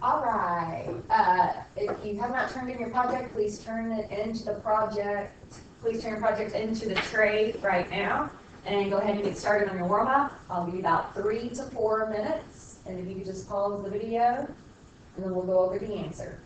All right. If you have not turned in your project, please turn it into the project. Please turn your project into the tray right now, and go ahead and get started on your warm-up. I'll give you about 3 to 4 minutes, and if you could just pause the video, and then we'll go over the answer.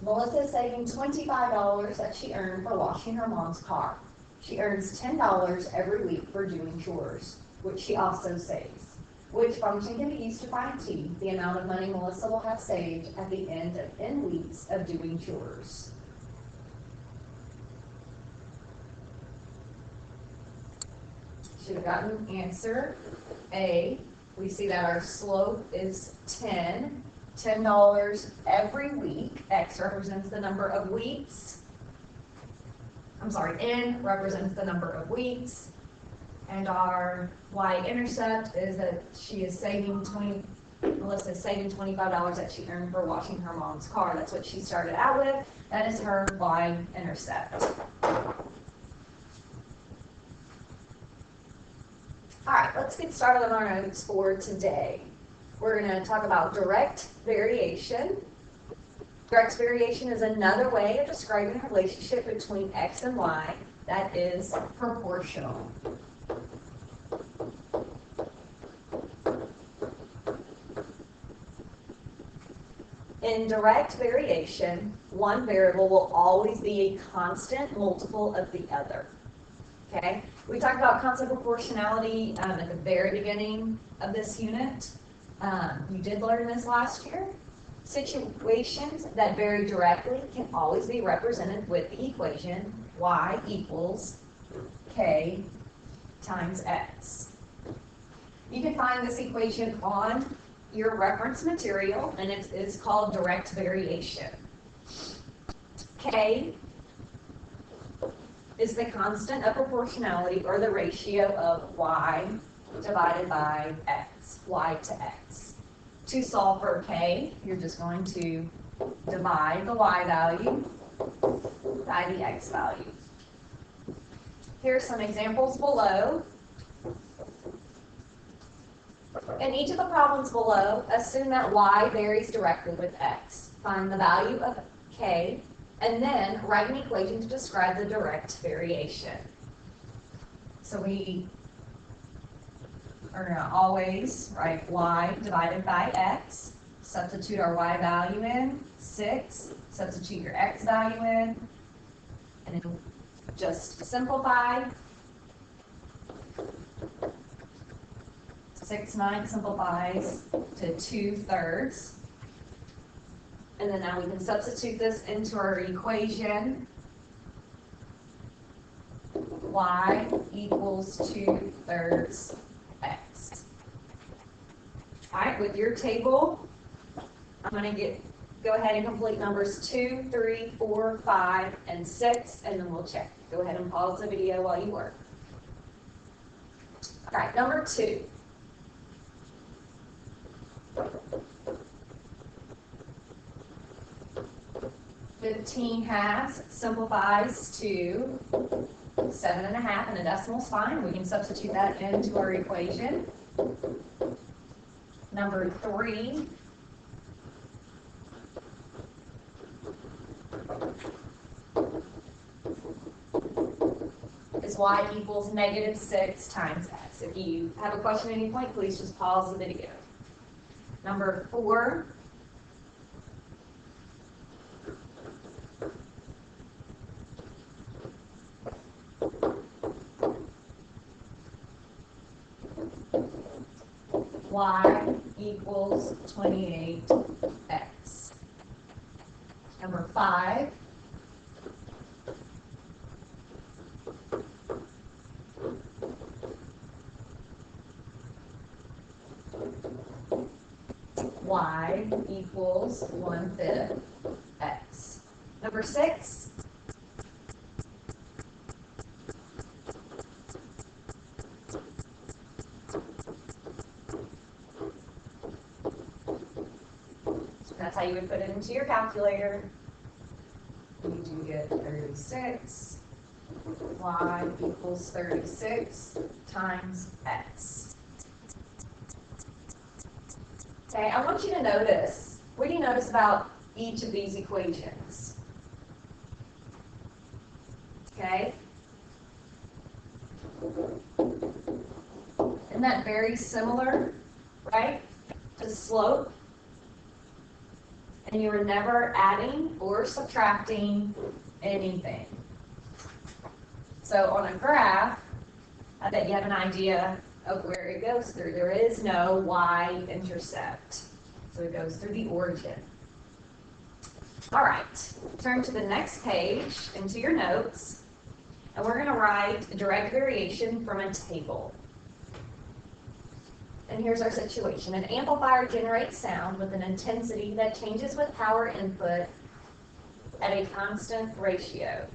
Melissa is saving $25 that she earned for washing her mom's car. She earns $10 every week for doing chores, which she also saves. Which function can be used to find T, the amount of money Melissa will have saved at the end of N weeks of doing chores? Should have gotten answer A. We see that our slope is 10. $10 every week. X represents the number of weeks. N represents the number of weeks. And our y-intercept is that Melissa is saving $25 that she earned for washing her mom's car. That's what she started out with. That is her y-intercept. All right, let's get started on our notes for today. We're going to talk about direct variation. Direct variation is another way of describing a relationship between x and y that is proportional. In direct variation, one variable will always be a constant multiple of the other. Okay? We talked about constant proportionality at the very beginning of this unit. You did learn this last year. Situations that vary directly can always be represented with the equation y equals k times x. You can find this equation on your reference material, and it is called direct variation. K is the constant of proportionality, or the ratio of y divided by x, y to x. To solve for k, you're just going to divide the y value by the x value. Here are some examples below. In each of the problems below, assume that y varies directly with x. Find the value of k, and then write an equation to describe the direct variation. So we are going to always write y divided by x, substitute our y value in, 6, substitute your x value in, and then just simplify. 6/9 simplifies to 2/3. And then now we can substitute this into our equation. Y equals 2/3 x. All right, with your table, I'm going to go ahead and complete numbers 2, 3, 4, 5, and 6, and then we'll check. Go ahead and pause the video while you work. All right, number 2. $15 simplifies to 7.5, and a decimal's fine. We can substitute that into our equation. Number 3. Is y equals -6 times x. If you have a question at any point, please just pause the video. Number 4. Y equals 28x. Number 5. Y equals 1/5 x. Number 6. That's how you would put it into your calculator. You do get 36. Y equals 36 times x. Okay, I want you to notice, what do you notice about each of these equations? Okay? Isn't that very similar, right, to slope? And you are never adding or subtracting anything. So on a graph, I bet you have an idea of where it goes through. There is no y-intercept. So it goes through the origin. All right, turn to the next page into your notes, and we're going to write a direct variation from a table. And here's our situation. An amplifier generates sound with an intensity that changes with power input at a constant ratio.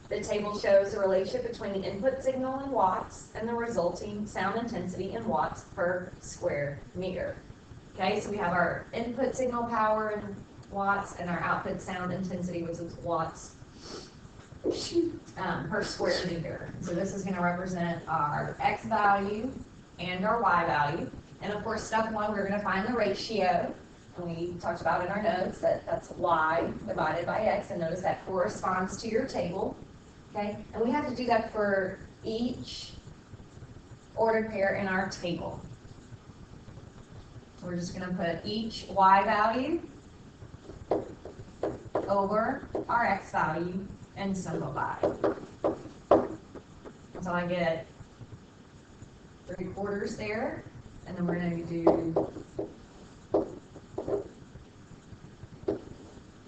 The table shows the relationship between the input signal in watts and the resulting sound intensity in watts per square meter. Okay, so we have our input signal power in watts and our output sound intensity, which is watts per square meter. So this is going to represent our x value and our y value. And of course, step one, we're going to find the ratio. And we talked about in our notes that that's y divided by x. And notice that corresponds to your table. Okay, and we have to do that for each ordered pair in our table. We're just going to put each y value over our x value and simplify. So I get 3/4 there, and then we're going to do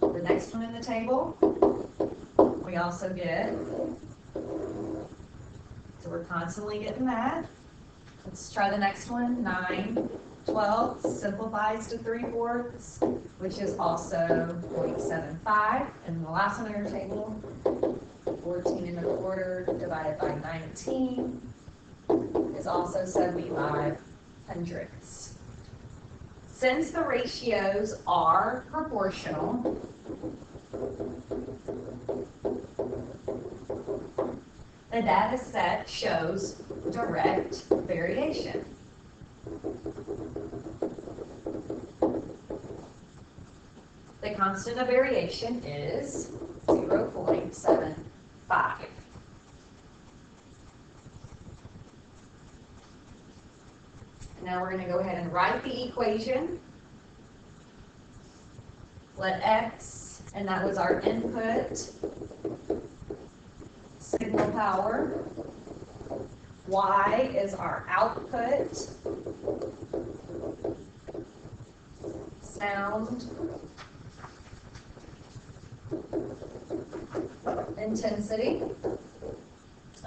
the next one in the table. We also get, so we're constantly getting that. Let's try the next one, 9/12 simplifies to 3/4, which is also 0.75. And the last one in our table, 14 1/4 divided by 19 is also 75 hundredths. Since the ratios are proportional, the data set shows direct variation. The constant of variation is 0.75. Now we're going to go ahead and write the equation. Let x, and that was our input signal power. Y is our output sound intensity.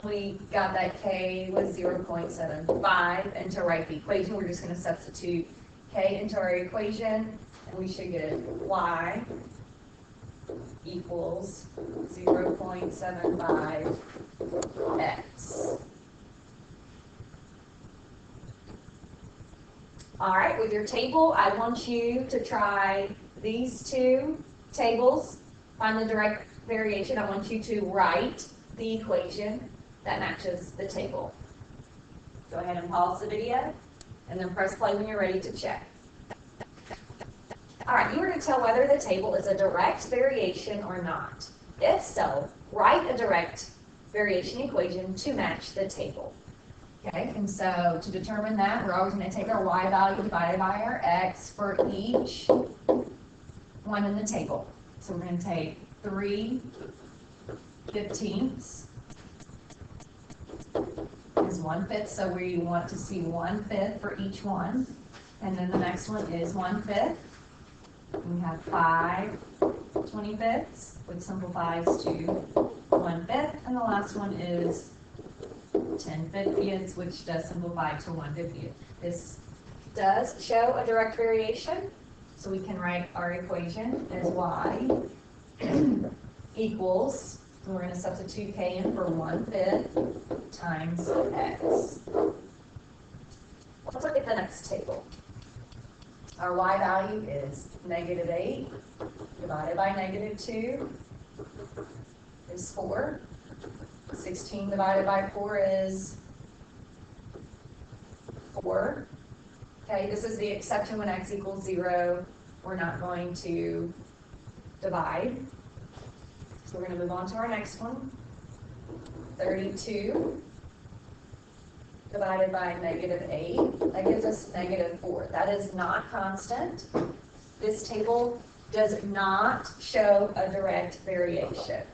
We got that K was 0.75, and to write the equation, we're just going to substitute K into our equation, and we should get Y equals 0.75 X. All right, with your table, I want you to try these two tables, find the direct variation. I want you to write the equation that matches the table. Go ahead and pause the video, and then press play when you're ready to check. All right, you are to tell whether the table is a direct variation or not. If so, write a direct variation equation to match the table. Okay, and so to determine that, we're always going to take our y value divided by our x for each one in the table. So we're going to take 3/15 is 1/5, so we want to see 1/5 for each one. And then the next one is 1/5. We have 5/25, which simplifies to 1/5. And the last one is 10/50, which does simplify to 1/50. This does show a direct variation, so we can write our equation as y equals, we're going to substitute k in for 1/5 times x. Let's look at the next table. Our y value is -8 divided by -2 is 4. 16 divided by 4 is 4. Okay, Okay, this is the exception when x equals 0. We're not going to divide. So we're going to move on to our next one. 32 divided by -8. That gives us -4. That is not constant. This table does not show a direct variation.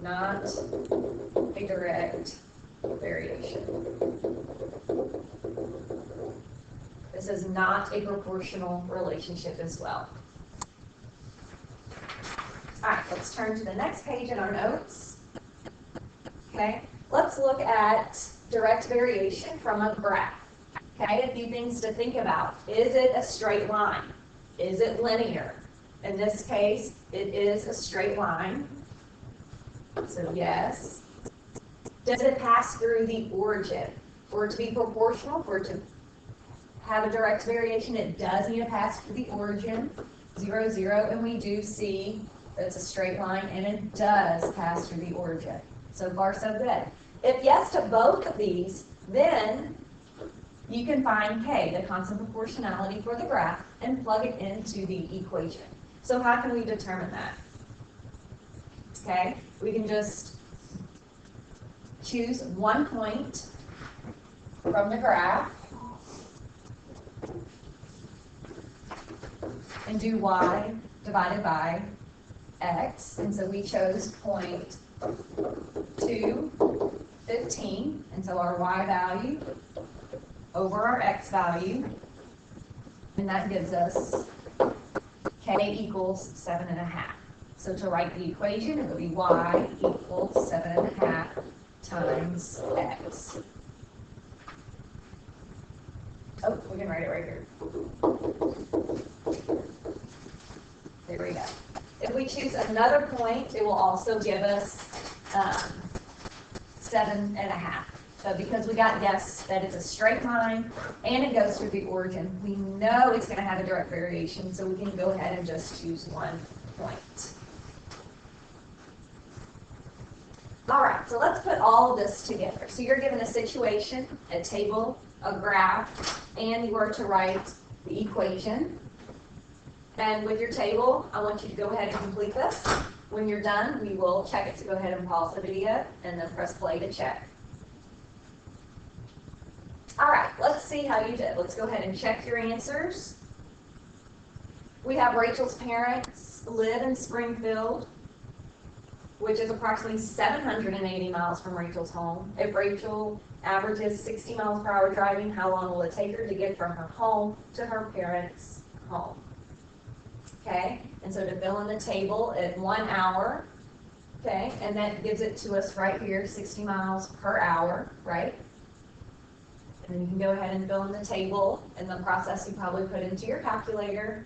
Not a direct variation. This is not a proportional relationship as well. All right, let's turn to the next page in our notes. Okay, let's look at direct variation from a graph. Okay, a few things to think about. Is it a straight line? Is it linear? In this case, it is a straight line. So yes. Does it pass through the origin? For it to be proportional, for it to have a direct variation, it does need to pass through the origin, 0, 0, and we do see that it's a straight line, and it does pass through the origin. So far, so good. If yes to both of these, then you can find K, the constant proportionality for the graph, and plug it into the equation. So how can we determine that? Okay, we can just choose one point from the graph and do y divided by x. And so we chose point 2, 15. And so our y value over our x value. And that gives us k equals 7.5. So to write the equation, it would be y equals 7.5 times x. Oh, we can write it right here. There we go. If we choose another point, it will also give us 7.5. So because we got yes that it's a straight line and it goes through the origin, we know it's going to have a direct variation, so we can go ahead and just choose one point. All right, so let's put all of this together. So you're given a situation, a table, a graph, and you are to write the equation. And with your table, I want you to go ahead and complete this. When you're done, we will check it, so go ahead and pause the video and then press play to check. All right, let's see how you did. Let's go ahead and check your answers. We have Rachel's parents live in Springfield, which is approximately 780 miles from Rachel's home. If Rachel averages 60 miles per hour driving, how long will it take her to get from her home to her parents' home? Okay, and so to fill in the table at 1 hour, okay, and that gives it to us right here, 60 miles per hour, right? And then you can go ahead and fill in the table, and the process you probably put into your calculator.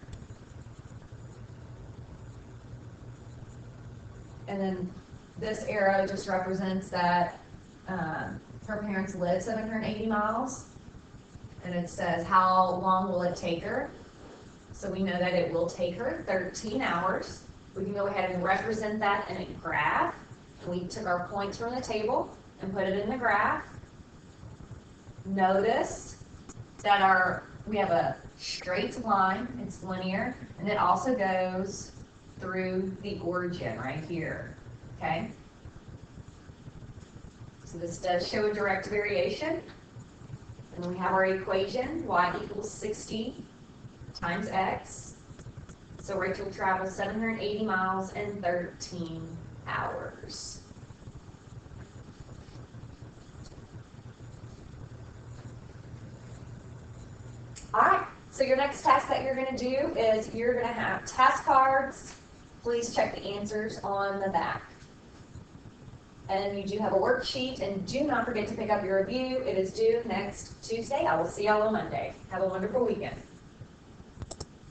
And then this arrow just represents that her parents live 780 miles. And it says how long will it take her. So we know that it will take her 13 hours. We can go ahead and represent that in a graph. We took our points from the table and put it in the graph. Notice that we have a straight line, it's linear, and it also goes through the origin right here, okay? So this does show a direct variation. And we have our equation, y equals 60 times x. So Rachel travels 780 miles in 13 hours. All right, so your next task that you're going to do is you're going to have task cards. Please check the answers on the back. And you do have a worksheet, and do not forget to pick up your review. It is due next Tuesday. I will see y'all on Monday. Have a wonderful weekend.